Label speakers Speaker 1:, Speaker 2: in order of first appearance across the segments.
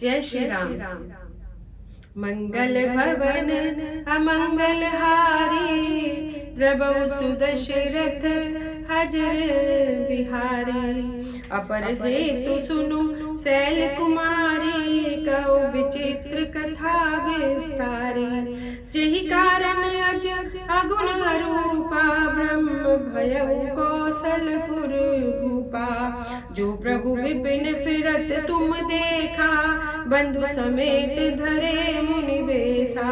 Speaker 1: जय श्री राम। मंगल भवन अमंगल हारी, द्रबहु सुदशरथ हजर बिहारी। अपर हेतु सुनु शैल कुमारी, कहो विचित्र कथा विस्तारी। जेहि कारण अज अगुण अरूपा, ब्रह्म भयउ कौशलपुर भूपा। जो प्रभु विपिन फिरत तुम देखा, बंधु समेत धरे मुनि बेसा।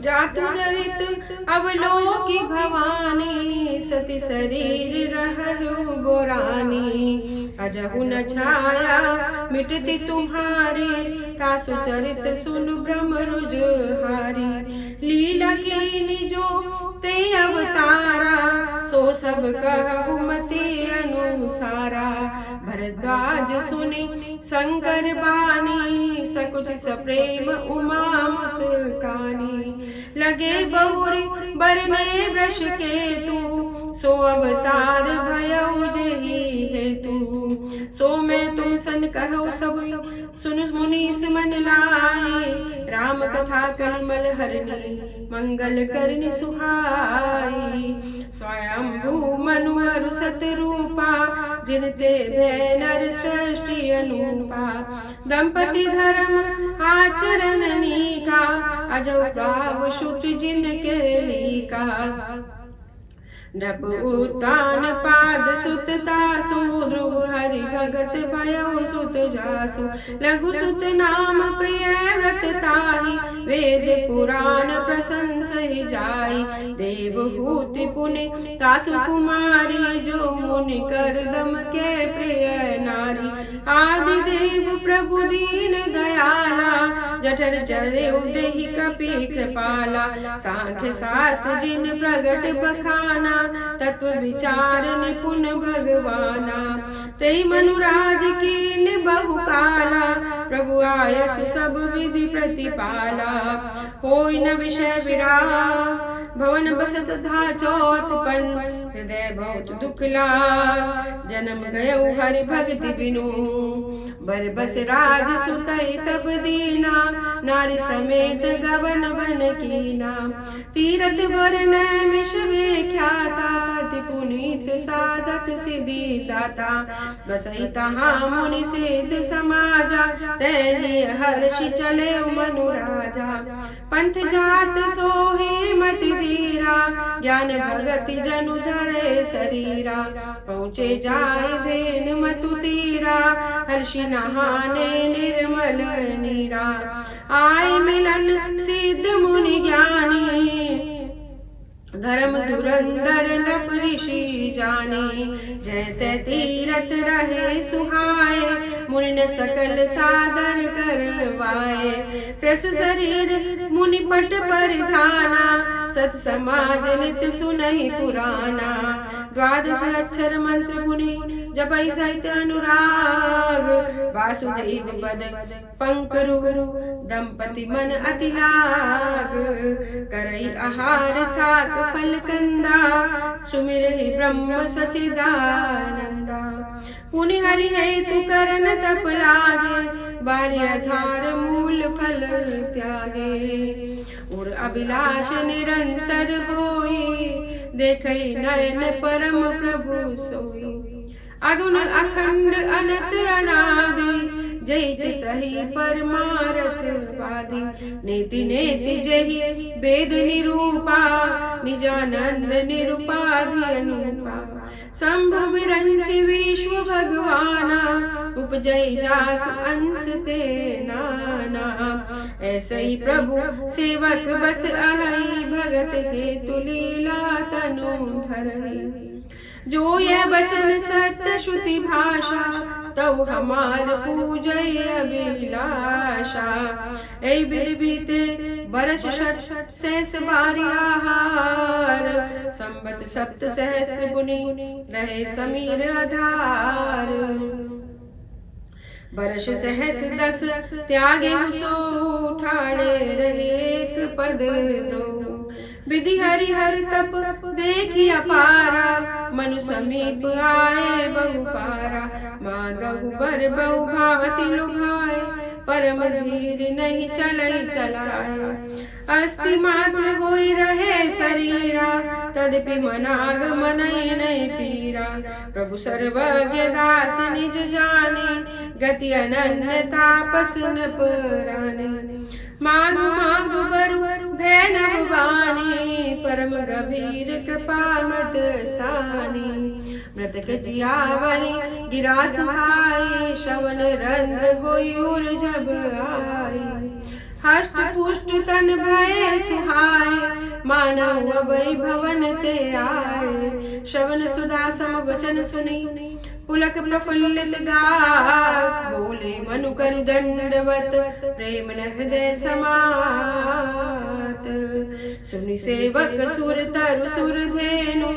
Speaker 1: जातु गरित अवलोकी भवानी, सती शरीर रहु बोरानी। अजहु न छाया मिटती तुम्हारी, तासु चरित सुनु ब्रह्म रुजहारी। लीला कीनी जो ते अवतारा, सो सब कहु मति अनुसारा। भरद्वाज सुनि शंकर बानी, सकुच सप्रेम उमा मुस्कानी। लगे बहुरी बरने वृष केतु, सो अवतार भयउ जेहि हेतु। सो मैं तुम सन कहु सब सुन मुनीस मन लाए। राम कथा कलिमल हरनी, मंगल करनी सुहाई। स्वयंभू मनु अरु सत रूपा, जिनते भय नर सृष्टि अनूपा। दंपति धर्म आचरण नीका, अजौ गाव श्रुत जिनके लीका। नृप उत्तान पाद सुत तासु, ध्रुव हरि भगत भयउ सुत जासु। लघु सुत नाम प्रिय व्रत ताहि, वेद पुराण प्रशंसहि जाई। देवहूति पुनि तासु कुमारी, जो मुनि करदम के प्रिय नारी। आदि देव प्रभु दीन दयाला, जठर चरयउ देहि कपि कृपाला। सांख्य शास्त्र जिन प्रगट बखाना, तत्व विचार निपुण भगवाना। तेहि मनुराज कीन बहु काला, प्रभु आयसु सब विधि प्रतिपाला। होई न विषय विराग, भवन बसत था चौथपन। हृदय बहुत दुख लाग, जन्म गयउ हरि भक्ति बिनु। बर बस राज सुतई तब दीना, नारी समेत गवन बन कीना। तीरथ बर नैमिष विख्याता, अति पुनीत साधक सिद्धि दाता। बसई तहाँ मुनि सिद्ध समाजा, तैहि हर्षि चले मनु राजा। पंथ जात सोहि मति धीरा, ज्ञान भगति जनु धरे शरीरा। पहुँचे जाय धेन मतु तीरा, हर्षि नहाने निर्मल नीरा। आय मिलन सिद्ध मुनि ज्ञानी, धर्म धुरंधर नप ऋषि जानी। जय तै तीरथ रहे सुहाए, मुनि न सकल सादर करवाए। कृस शरीर मुनि पट परिधाना, सत समाज नित सुनहि पुराना। द्वादश अक्षर मंत्र पुनि जपै सहित अनुराग। वासुदेव पद पंकरु, दंपति मन अति लाग। करई आहार साक फल कंदा, सुमिरहि ब्रह्म सचिदानंदा। पुनि हरि हेतु करन तप लागे, बार्य धार मूल फल त्यागे। और अभिलाष निरंतर होई, देखई नयन परम प्रभु सोई। अगुण अखंड अनंत अनादि, जय चितहि परमारथ वादी। नेति नेति जहि वेद निरूपा, निजानंद निरुपाधि अनुपा। शंभु विरंच विश्व भगवाना, उपजय जासु अंश ते नाना। ऐसे ही प्रभु सेवक बस आहई, भगत हेतु लीला तनु धरहि। जो यह वचन सत्य श्रुति भाषा, तव हमार पूजय अभिलाषा। ऐ विधि बीते बरस षट सहस बारी आहार। संबत सप्त सहस्त्र पुनि रहे समीर आधार। बरस सहस 10 त्यागे सो, ठाड़े रहे एक पद दो। विधि हरि हर तप देखी अपारा, मनु समीप आए बहु पारा। मांगहु बर बहु भांति लुभाए, परम धीर नहीं चलई चलाए। अस्थि मात्र होई रहे शरीरा, तदपि मनाग मनई नहीं पीरा। प्रभु सर्वज्ञ दास निज जाने, गति अनन्य तापस न पुराने। मांग मांग बरु भय नभ बानी, परम गंभीर कृपा मृत सानी। मृतक जियावरी गिरा सुहाई, श्रवण रंध्र होई उर्जब आई। हष्ट पुष्ट तन भय सुहाय, मानव अबरी भवन ते आए। श्रवण सुधा सम वचन सुनी, पुलक प्रफुल्लित गात। बोले मनु कर दंडवत, प्रेम न हृदय समात। सुनि सेवक सुर तरु सुर धेनु,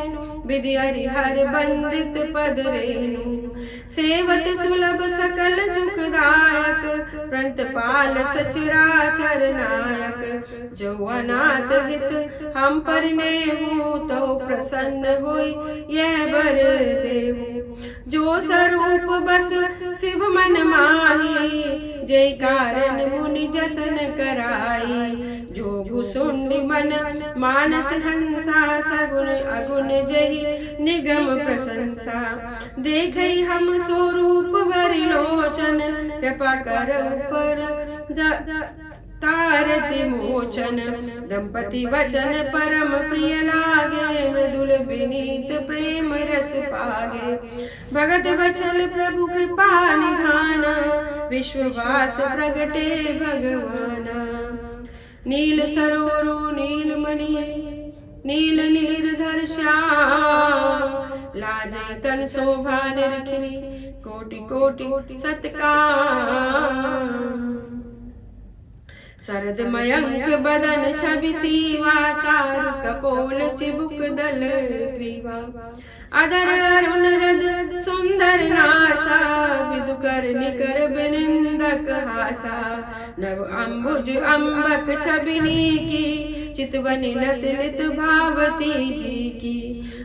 Speaker 1: विधि हरिहर बंदित पद रेणु। सेवत सुलभ सकल सुखदायक, प्रणत पाल सचराचर नायक। जो अनाथ हित हम पर नेहु, तो प्रसन्न होई यह बर देहु। जो स्वरूप बस शिव मन माही, जय कारण मुनि जतन कराई। जो भुसुंडी मन मानस हंसा, सगुण अगुण जहि निगम प्रशंसा। देखई हम स्वरूप भरि लोचन, कृपा कर पर तारति मोचन। दंपति वचन परम प्रिय लागे, मृदुल विनीत प्रेम रस पागे। भगत वचन प्रभु कृपा निधाना, विश्ववास प्रगटे भगवाना। नील सरोरु नील मणि, नील नीरधर श्याम। लाजै तन शोभा निरखी, कोटि कोटि सत्काम। सरद मयंक बदन छवि सीवा, चारु कपोल चिबुक दल ग्रीवा। अधर अरुण रद सुंदर नासा, विदुकर निकर बिनिंदक हासा। नव अम्बुज अम्बक छबिनी की, चितवनी लत लित भावती जी की।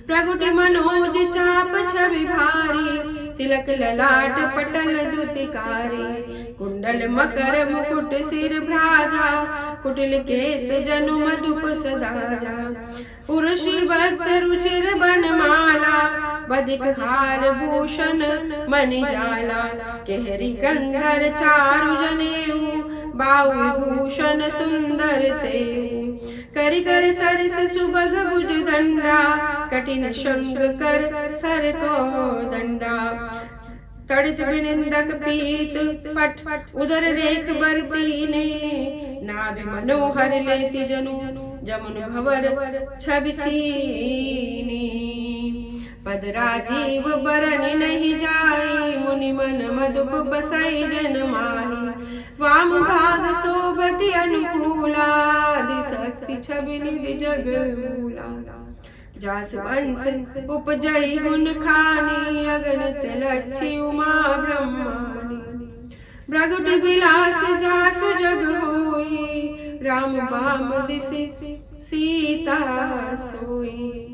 Speaker 1: प्रगुट मनोज चाप छवि भारी, तिलक ललाट पटल दुतिकारी। कुंडल मकर मुकुट सिर भ्राजा, कुटिल केस जनु मधुप सदाजा। पुरुषि वत्स रुचिर बनमाला, बदिक हार भूषण मणि जाला। केहरी कंधर चारु जनेऊ, बाहु विभूषण सुंदर तेऊ। करि कर सरस सुबग भुज दंडा, कठिन शंग कर सर को दंडा। तड़ित बिनिंदक पीत पट, उदर रेख बरतीने। नाभि मनोहर लेति जनु, जमुन भवर छवि छीनी। पद राजीव बरन नहीं जाई, मुनि मन मधुप बसई जन माही। वाम भाग शोभति अनुकूला, दिशक्ति छवि निधि जग मूला। जास वंश उपजई गुण खानी, अगणित लच्छी उमा ब्रह्मानी। भ्रगुट विलास जासु जग होई, राम बाम दिसि सीता सोई।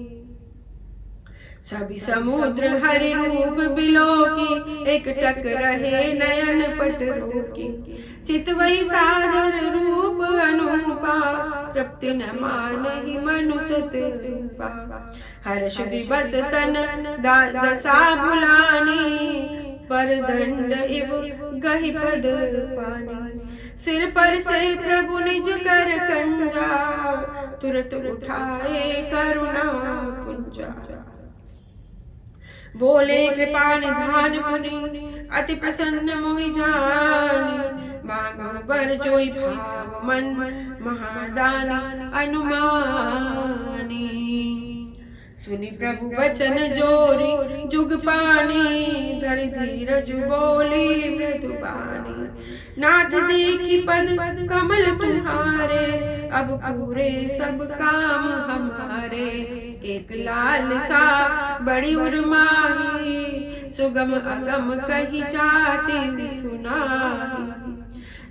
Speaker 1: छवि समुद्र हरि रूप बिलोकी, एक टक रहे नयन पट रोकी। चित वही सादर रूप अनुपा, तृप्ति न मानहि मनुसत रूपा। हर्ष विबस तन दशा भुलानी, पर दंड इव गहि पद पानी। सिर पर से प्रभु निज कर कंजा, तुरत उठाए करुणा पुंजा। बोले कृपा निधान पुनि, अति प्रसन्न मोहि जानी। मांगो बर जोई भाव मन, महादानी अनुमानी। सुनि प्रभु वचन जोरी जुग पानी, धरि धीरज बोली मृदु बानी। नाथ देखी पद कमल तुम्हारे, अब पूरे सब काम हमारे। एक लाल सा बड़ी उर्माही, सुगम अगम कही जाति सुनाही।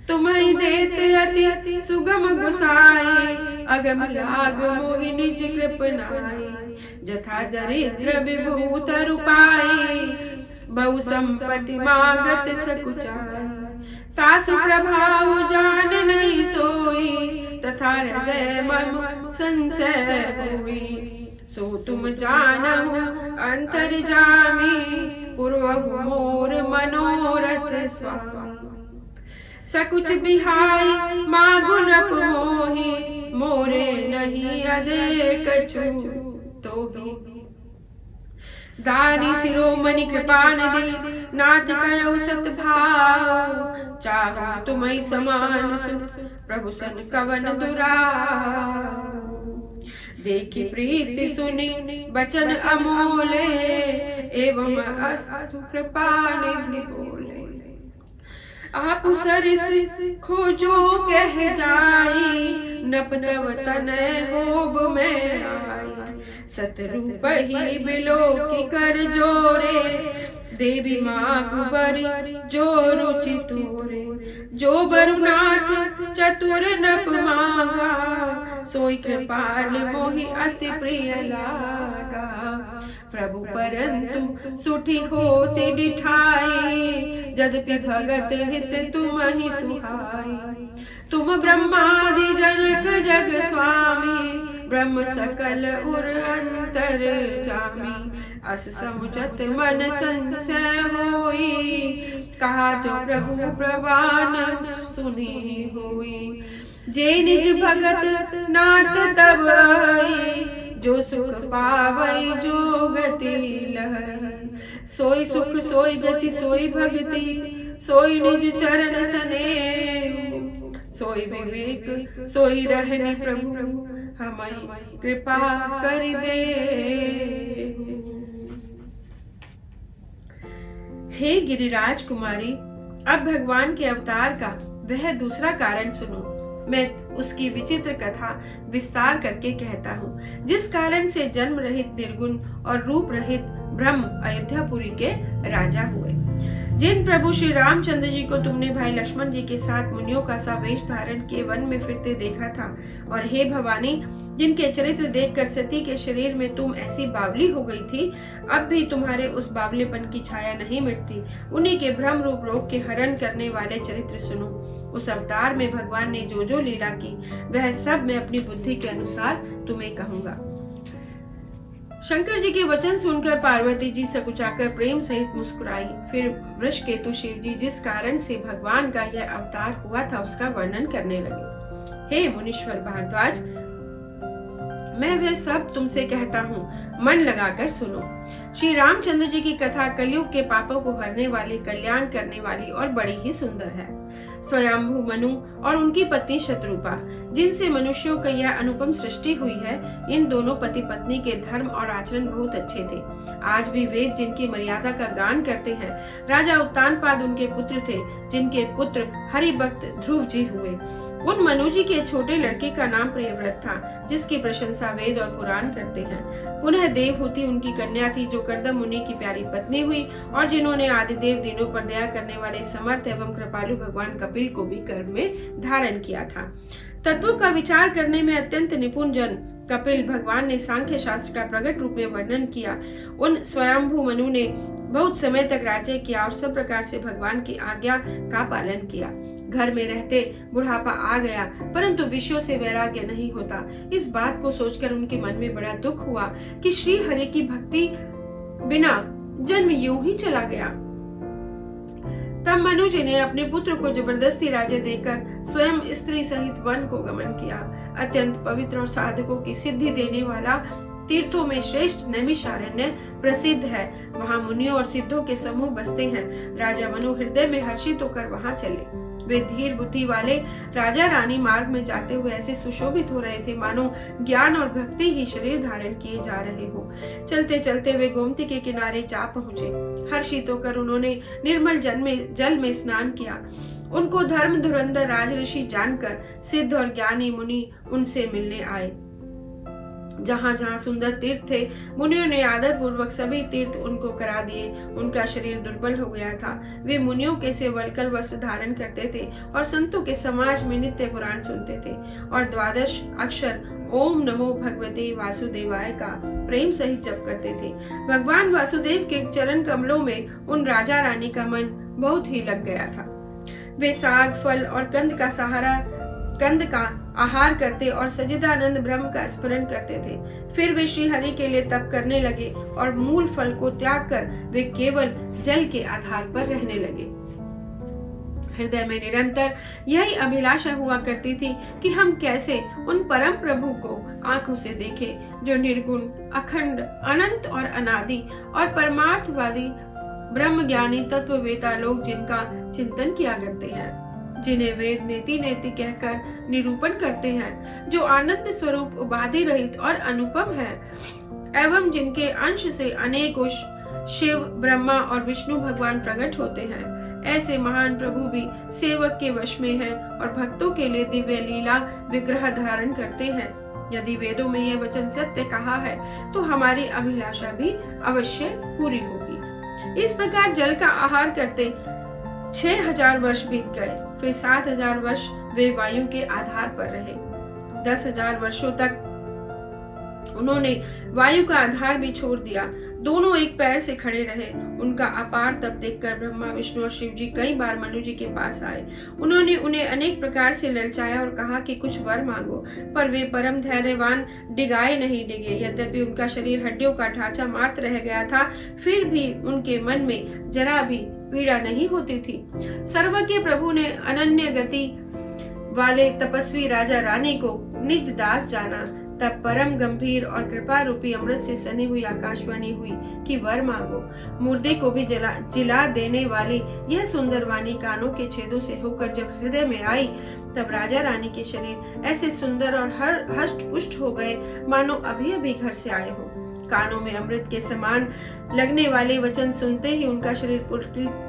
Speaker 1: तुम्हें देते अति सुगम गुसाई, अगम लाग मोहि निज कृपनाई। जथा दरिद्र विभूत रूपाई, बहु संपत्ति मागत सकुचाई। तासु प्रभाव जान नहीं सोई, तथा हृदय मम संशय हुई। सो तुम जानहु अंतर्जामी, पूर्व मोर मनोरथ स्वामी। सकुच बिहाई मागुनप मोहि, मोरे नहीं अदेक कछु तोहि। दानी शिरोमणि कृपानिधि, नाथ कयो सत भाव। चाहो तुम्हि समान सुन, प्रभु सन कवन दुराव। देखी प्रीति सुनी बचन अमोले, एवं अस्तु कृपा निधि बोले। आप सरिस खोजो कह जाई, नप तव तनय होब में आई। सतरूप ही बिलो की कर जोरे, देवी मागु बरी जो रुचि तोरे। जो बरुनाथ चतुर नप मांगा, सोई कृपाल मोहि अति प्रिय लागा। प्रभु परंतु सुठी होते डिठाई, यद्यपि भगत हित तुम ही सुहाई। तुम ब्रह्मादि जनक जग स्वामी, ब्रह्म सकल उर अंतर जामी। अस समुझत मन संशय होई, कहा जो प्रभु प्रवान सुनी होई। जे निज भगत नाथ तब आई, जो सुख पावई जो गति लहई। सोई सुख सोई गति सोई भक्ति, सोई निज चरण सनेहु। सोई विवेक सोई रहनि प्रभु, हमई कृपा कर दे। हे गिरिराज कुमारी, अब भगवान के अवतार का वह दूसरा कारण सुनो। मैं उसकी विचित्र कथा विस्तार करके कहता हूँ, जिस कारण से जन्म रहित निर्गुण और रूप रहित ब्रह्म अयोध्यापुरी के राजा हुए। जिन प्रभु श्री रामचंद्र जी को तुमने भाई लक्ष्मण जी के साथ मुनियों का सा वेश धारण किए वन में फिरते देखा था, और हे भवानी, जिनके चरित्र देखकर सती के शरीर में तुम ऐसी बावली हो गई थी, अब भी तुम्हारे उस बावलेपन की छाया नहीं मिटती। उन्हीं के भ्रम रूप रोग के हरण करने वाले चरित्र सुनो। उस अवतार में भगवान ने जो जो लीला की, वह सब मैं अपनी बुद्धि के अनुसार तुम्हें कहूंगा। शंकर जी के वचन सुनकर पार्वती जी सकुचाकर प्रेम सहित मुस्कुराई। फिर वृषकेतु शिव जी जिस कारण से भगवान का यह अवतार हुआ था उसका वर्णन करने लगे। हे मुनीश्वर भारद्वाज, मैं वह सब तुमसे कहता हूँ, मन लगाकर सुनो। श्री रामचंद्र जी की कथा कलयुग के पापों को हरने वाली, कल्याण करने वाली और बड़ी ही सुंदर है। स्वयंभू मनु और उनकी पत्नी शत्रुपा, जिनसे मनुष्यों की यह अनुपम सृष्टि हुई है, इन दोनों पति पत्नी के धर्म और आचरण बहुत अच्छे थे। आज भी वेद जिनकी मर्यादा का गान करते हैं। राजा उत्तानपाद उनके पुत्र थे, जिनके पुत्र हरिभक्त ध्रुव जी हुए। उन मनु जी के छोटे लड़के का नाम प्रियव्रत था, जिसकी प्रशंसा वेद और पुराण करते हैं। पुनः देवहूति उनकी कन्या थी, जो कर्दम मुनि की प्यारी पत्नी हुई, और जिन्होंने आदिदेव दिनों पर दया करने वाले समर्थ एवं कृपालु भगवान कपिल को भी गर्भ में धारण किया था। तत्वों का विचार करने में अत्यंत निपुण जन कपिल भगवान ने सांख्य शास्त्र का प्रकट रूप में वर्णन किया। उन स्वयंभू मनु ने बहुत समय तक राज्य किया और सब प्रकार से भगवान की आज्ञा का पालन किया। घर में रहते बुढ़ापा आ गया, परंतु विषयों से वैराग्य नहीं होता। इस बात को सोचकर उनके मन में बड़ा दुख हुआ कि श्री हरि की भक्ति बिना जन्म यूं ही चला गया। तब मनु जी ने अपने पुत्र को जबरदस्ती राज्य देकर स्वयं स्त्री सहित वन को गमन किया। अत्यंत पवित्र और साधकों की सिद्धि देने वाला तीर्थों में श्रेष्ठ नैमिषारण्य प्रसिद्ध है। वहाँ मुनियों और सिद्धों के समूह बसते हैं। राजा मनु हृदय में हर्षित होकर वहाँ चले। वे धीर बुद्धि वाले राजा रानी मार्ग में जाते हुए ऐसे सुशोभित हो रहे थे, मानो ज्ञान और भक्ति ही शरीर धारण किए जा रहे हो। चलते चलते वे गोमती के किनारे जा पहुँचे। हर्षित होकर उन्होंने निर्मल जल में स्नान किया। उनको धर्म धुरंधर राजऋषि जानकर सिद्ध और ज्ञानी मुनि उनसे मिलने आए। जहाँ जहाँ सुंदर तीर्थ थे, मुनियों ने आदर पूर्वक सभी तीर्थ उनको करा दिए। उनका शरीर दुर्बल हो गया था। वे मुनियों के से वल्कल वस्त्र धारण करते थे और संतों के समाज में नित्य पुराण सुनते थे और 12 अक्षर ओम नमो भगवते वासुदेवाय का प्रेम सहित जप करते थे। भगवान वासुदेव के चरण कमलों में उन राजा रानी का मन बहुत ही लग गया था। वे साग फल और कंद का आहार करते और सच्चिदानंद ब्रह्म का स्मरण करते थे। फिर वे श्री हरि के लिए तप करने लगे और मूल फल को त्याग कर वे केवल जल के आधार पर रहने लगे। हृदय में निरंतर यही अभिलाषा हुआ करती थी कि हम कैसे उन परम प्रभु को आंखों से देखें जो निर्गुण, अखंड, अनंत और अनादि और परमार्थवादी ब्रह्म ज्ञानी तत्ववेता लोग जिनका चिंतन किया करते हैं, जिन्हें वेद नेति नेति कहकर निरूपण करते हैं, जो आनंद स्वरूप उपाधि रहित और अनुपम है, एवं जिनके अंश से अनेकों शिव, ब्रह्मा और विष्णु भगवान प्रकट होते हैं। ऐसे महान प्रभु भी सेवक के वश में हैं और भक्तों के लिए दिव्य लीला विग्रह धारण करते हैं। यदि वेदों में यह वचन सत्य कहा है तो हमारी अभिलाषा भी अवश्य पूरी होगी। इस प्रकार जल का आहार करते 6000 वर्ष बीत गए। फिर 7000 वर्ष वे वायु के आधार पर रहे। 10,000 वर्षों तक उन्होंने वायु का आधार भी छोड़ दिया। दोनों एक पैर से खड़े रहे। उनका अपार तप देखकर ब्रह्मा, विष्णु और शिव जी कई बार मनु जी के पास आए। उन्होंने उन्हें अनेक प्रकार से ललचाया और कहा कि कुछ वर मांगो, पर वे परम धैर्यवान डिगाए नहीं डिगे। यद्यपि उनका शरीर हड्डियों का ढांचा मात्र रह गया था, फिर भी उनके मन में जरा भी पीड़ा नहीं होती थी। सर्वज्ञ प्रभु ने अनन्य गति वाले तपस्वी राजा रानी को निज दास जाना। तब परम गंभीर और कृपा रूपी अमृत से सनी हुई आकाशवाणी हुई कि वर मांगो। मुर्दे को भी जिला देने वाली यह सुंदर वाणी कानों के छेदों से होकर जब हृदय में आई, तब राजा रानी के शरीर ऐसे सुंदर और हष्ट पुष्ट हो गए मानो अभी अभी घर से आए हो। कानों में अमृत के समान लगने वाले वचन सुनते ही उनका शरीर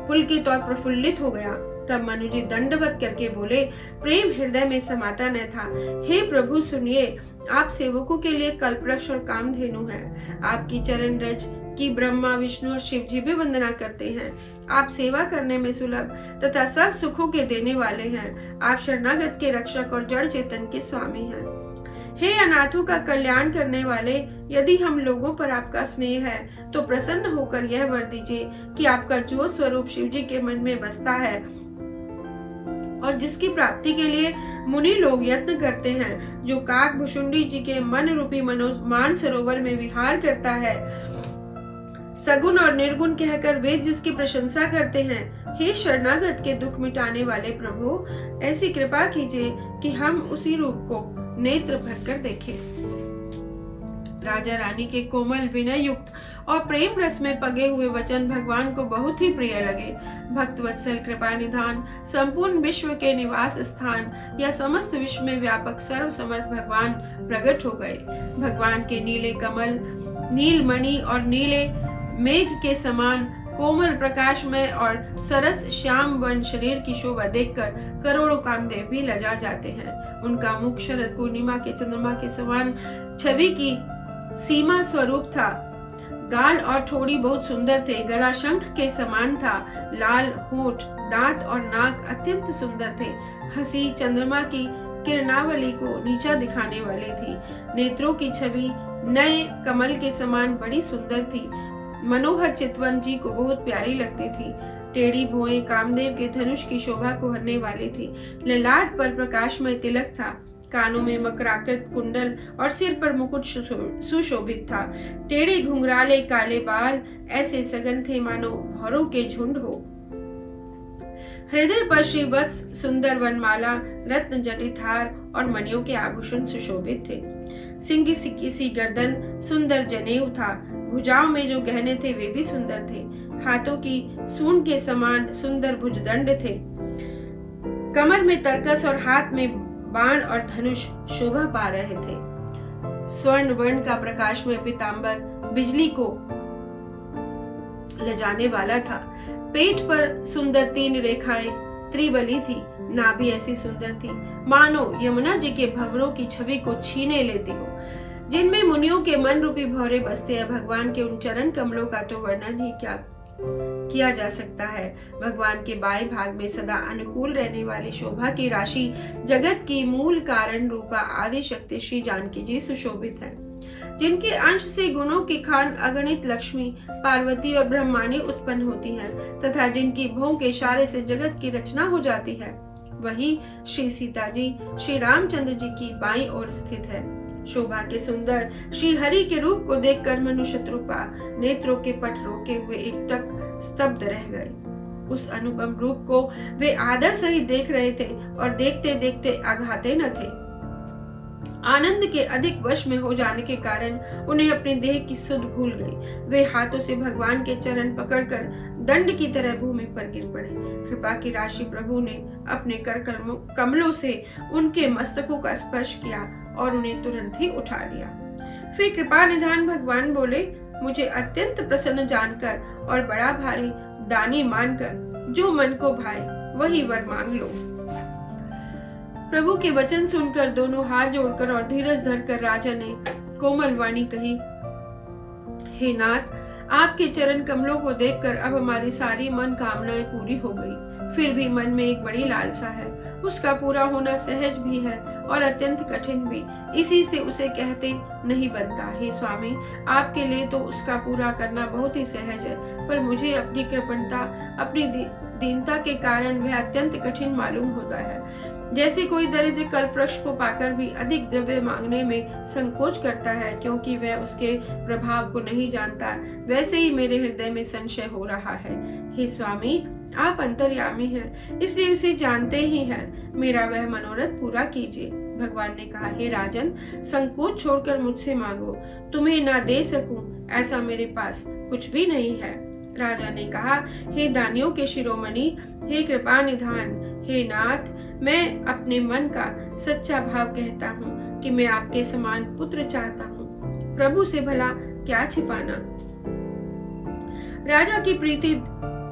Speaker 1: पुलकित और प्रफुल्लित हो गया। तब मनु जी दंडवत करके बोले, प्रेम हृदय में समाता न था। हे प्रभु सुनिए, आप सेवकों के लिए कल्पवृक्ष और कामधेनु है। आपकी चरण रज की ब्रह्मा, विष्णु और शिव जी भी वंदना करते हैं। आप सेवा करने में सुलभ तथा सब सुखों के देने वाले हैं। आप शरणागत के रक्षक और जड़ चेतन के स्वामी हैं। हे अनाथों का कल्याण करने वाले, यदि हम लोगों पर आपका स्नेह है तो प्रसन्न होकर यह वर दीजिए कि आपका जो स्वरूप शिव जी के मन में बसता है और जिसकी प्राप्ति के लिए मुनि लोग यत्न करते हैं, जो काक भुषुंडी जी के मन रूपी मान सरोवर में विहार करता है, सगुण और निर्गुण कहकर वेद जिसकी प्रशंसा करते हैं, हे शरणागत के दुख मिटाने वाले प्रभु, ऐसी कृपा कीजिए कि हम उसी रूप को नेत्र भरकर देखें। राजा रानी के कोमल, विनय युक्त और प्रेम रस में पगे हुए वचन भगवान को बहुत ही प्रिय लगे। भक्त वत्सल, कृपा निधान, संपूर्ण विश्व के निवास स्थान या समस्त विश्व में व्यापक सर्व समर्थ भगवान प्रकट हो गए। भगवान के नीले कमल, नीलमणि और नीले मेघ के समान कोमल, प्रकाशमय और सरस श्याम वर्ण शरीर की शोभा देखकर करोड़ों कामदेव भी लजा जाते हैं। उनका मुख शरद पूर्णिमा के चंद्रमा के समान छवि की सीमा स्वरूप था। गाल और ठोड़ी बहुत सुंदर थे। गला शंख के समान था। लाल होठ, दांत और नाक अत्यंत सुंदर थे। हंसी चंद्रमा की किरणावली को नीचा दिखाने वाली थी। नेत्रों की छवि नए कमल के समान बड़ी सुंदर थी। मनोहर चितवन जी को बहुत प्यारी लगती थी। टेढ़ी भुएं कामदेव के धनुष की शोभा को हरने वाली थी। ललाट पर प्रकाशमय तिलक था। कानों में मकराकृत कुंडल और सिर पर मुकुट सुशोभित था। टेढ़े घुंघराले काले बाल ऐसे सघन थे मानो भौरों के झुंड हो। हृदय पर श्रीवत्स सुंदर वनमाला, रत्न जटित हार और मणियों के आभूषण सुशोभित थे। सिंगी सी गर्दन, सुंदर जनेऊ था। भुजाओं में जो गहने थे वे भी सुंदर थे। हाथों की सूंड के समान सुंदर भुजदंड थे। कमर में तरकस और हाथ में बाण और धनुष शोभा पा रहे थे। स्वर्ण वर्ण का प्रकाश में पीतांबर बिजली को लजाने वाला था। पेट पर सुंदर 3 रेखाएं त्रिबली थी। नाभि ऐसी सुंदर थी मानो यमुना जी के भंवरों की छवि को छीने लेती हो, जिनमें मुनियों के मन रूपी भौरे बसते हैं। भगवान के उन चरण कमलों का तो वर्णन ही क्या किया जा सकता है। भगवान के बाएं भाग में सदा अनुकूल रहने वाली शोभा की राशि, जगत की मूल कारण रूपा आदि शक्ति श्री जानकी जी सुशोभित है। जिनके अंश से गुणों की खान अगणित लक्ष्मी, पार्वती और ब्रह्माणी उत्पन्न होती है तथा जिनकी भों के इशारे से जगत की रचना हो जाती है, वही श्री सीता जी श्री रामचंद्र जी की बाईं ओर स्थित है। शोभा के सुंदर श्री हरि के रूप को देखकर मनुष्य शत्रुपा नेत्रों के पट रोके हुए एकटक स्तब्ध रह गए। उस अनुपम रूप को वे आदर सहित देख रहे थे और देखते देखते आघाते न थे। आनंद के अधिक वश में हो जाने के कारण उन्हें अपने देह की सुध भूल गई। वे हाथों से भगवान के चरण पकड़कर दंड की तरह भूमि पर गिर पड़े। कृपा की राशि प्रभु ने अपने कर कमलों से उनके मस्तकों का स्पर्श किया और उन्हें तुरंत ही उठा लिया। फिर कृपा निधान भगवान बोले, मुझे अत्यंत प्रसन्न जानकर और बड़ा भारी दानी मानकर जो मन को भाए वही वर मांग लो। प्रभु के वचन सुनकर दोनों हाथ जोड़कर और धीरज धरकर राजा ने कोमल वाणी कही, हे नाथ, आपके चरण कमलों को देखकर अब हमारी सारी मन कामनाएं पूरी हो गई। फिर भी मन में एक बड़ी लालसा है, उसका पूरा होना सहज भी है और अत्यंत कठिन भी, इसी से उसे कहते नहीं बनता। हे स्वामी, आपके लिए तो उसका पूरा करना बहुत ही सहज है, पर मुझे अपनी कृपणता, अपनी दीनता के कारण वह अत्यंत कठिन मालूम होता है। जैसे कोई दरिद्र कल्पवृक्ष को पाकर भी अधिक द्रव्य मांगने में संकोच करता है क्योंकि वह उसके प्रभाव को नहीं जानता, वैसे ही मेरे हृदय में संशय हो रहा है। हे स्वामी, आप अंतर्यामी हैं, इसलिए उसे जानते ही हैं। मेरा वह मनोरथ पूरा कीजिए। भगवान ने कहा, हे राजन, संकोच छोड़कर मुझसे मांगो, तुम्हें ना दे सकूं ऐसा मेरे पास कुछ भी नहीं है। राजा ने कहा, हे दानियों के शिरोमणि, हे कृपा निधान, हे नाथ, मैं अपने मन का सच्चा भाव कहता हूँ कि मैं आपके समान पुत्र चाहता हूँ। प्रभु से भला क्या छिपाना। राजा की प्रीति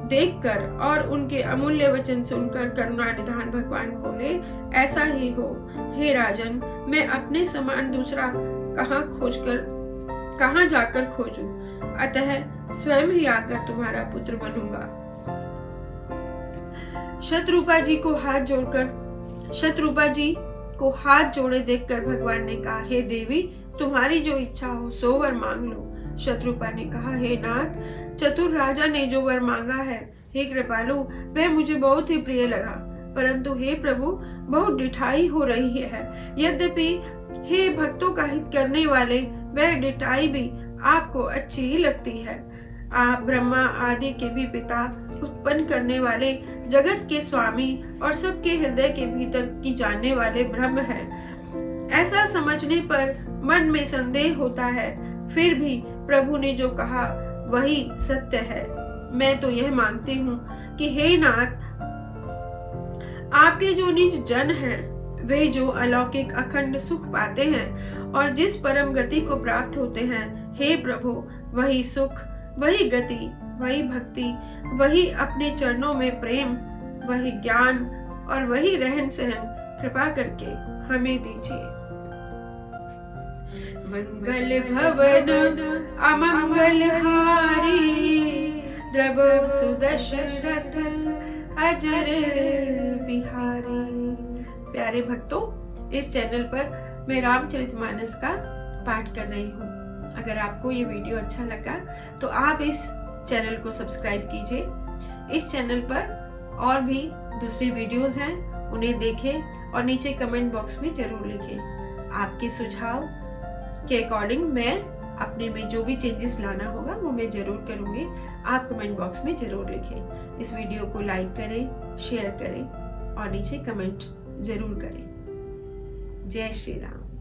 Speaker 1: देखकर और उनके अमूल्य वचन सुनकर करुणा निधान भगवान बोले, ऐसा ही हो। हे राजन, मैं अपने समान दूसरा कहाँ जाकर खोजूं, अतः स्वयं ही आकर तुम्हारा पुत्र बनूंगा। शत्रुपा जी को हाथ जोड़े देखकर भगवान ने कहा, हे देवी, तुम्हारी जो इच्छा हो सो वर मांग लो। शत्रुपा ने कहा, हे नाथ, चतुर राजा ने जो वर मांगा है, हे कृपालु, वह मुझे बहुत ही प्रिय लगा, परंतु हे प्रभु, बहुत डिठाई हो रही है। यद्यपि हे भक्तों का हित करने वाले, वह डिठाई भी आपको अच्छी ही लगती है। आप ब्रह्मा आदि के भी पिता, उत्पन्न करने वाले, जगत के स्वामी और सबके हृदय के भीतर की जानने वाले ब्रह्म हैं। ऐसा समझने पर मन में संदेह होता है, फिर भी प्रभु ने जो कहा वही सत्य है। मैं तो यह मांगती हूँ कि हे नाथ, आपके जो निज जन हैं, वे जो अलौकिक अखंड सुख पाते हैं और जिस परम गति को प्राप्त होते हैं, हे प्रभु, वही सुख, वही गति, वही भक्ति, वही अपने चरणों में प्रेम, वही ज्ञान और वही रहन सहन कृपा करके हमें दीजिए। मंगल भवन अमंगल हारी, द्रव सुदशरथ अजर बिहारी। प्यारे भक्तों, इस चैनल पर मैं रामचरितमानस का पाठ कर रही हूँ। अगर आपको ये वीडियो अच्छा लगा तो आप इस चैनल को सब्सक्राइब कीजिए। इस चैनल पर और भी दूसरी वीडियोस हैं, उन्हें देखें और नीचे कमेंट बॉक्स में जरूर लिखें। आपके सुझाव के अकॉर्डिंग मैं अपने में जो भी चेंजेस लाना होगा वो मैं जरूर करूंगी। आप कमेंट बॉक्स में जरूर लिखें। इस वीडियो को लाइक करें, शेयर करें और नीचे कमेंट जरूर करें। जय श्री राम।